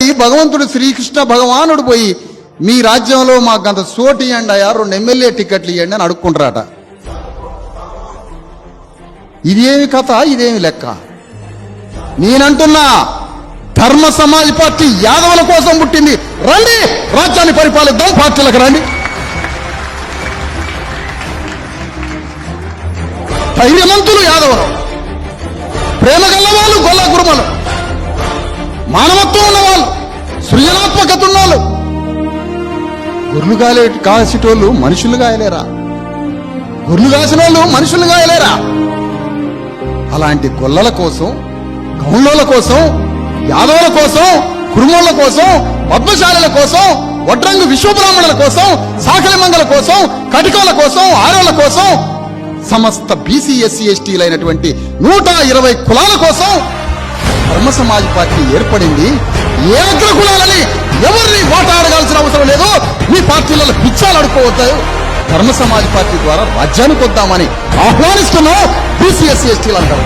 భగవంతుడు శ్రీకృష్ణ భగవానుడు పోయి మీ రాజ్యంలో మాకు అంత సోటు ఇవ్వండి అయ్యా, 2 ఎమ్మెల్యే టికెట్లు ఇవ్వండి అని అడుక్కుంటారట. ఇదేమి కథ, ఇదేమి లెక్క? నేనంటున్నా, ధర్మ సమాజ్ పార్టీ యాదవుల కోసం పుట్టింది. రండి, రాజ్యాన్ని పరిపాలిద్దాం, పార్టీలకు రండి. ధైర్యవంతులు యాదవులు, ప్రేమ గల్లవాళ్ళు గొల్ల గురుమలు, మానవత్వం ఉన్నవాళ్ళు, సృజనాత్మకత ఉన్నవాళ్ళు. గొర్రెలు కాసేటోళ్ళు మనుషులు గాయలేరా? గొర్రెలు కాసిన వాళ్ళు మనుషులు గాయలేరా? అలాంటి గొల్లల కోసం, గౌండ్ల కోసం, యాదవుల కోసం, కురుమల కోసం, పద్మశాలల కోసం, వడ్రంగు విశ్వబ్రాహ్మణుల కోసం, సాకలి మంగళ కోసం, కటికోల కోసం, ఆరోళ్ల కోసం, సమస్త బీసీ ఎస్సీ ఎస్టీలైనటువంటి 120 కులాల కోసం ధర్మ సమాజ్ పార్టీ ఏర్పడింది. ఏ అగ్ర కులాలని ఎవరిని ఓట అడగాల్సిన అవసరం లేదు. మీ పార్టీలలో పిచ్చాలు అడుక్కోవద్దు. ధర్మ సమాజ్ పార్టీ ద్వారా రాజ్యానికి వద్దామని ఆహ్వానిస్తున్నాం బీసీ ఎస్సీ ఎస్టీలు అంటారు.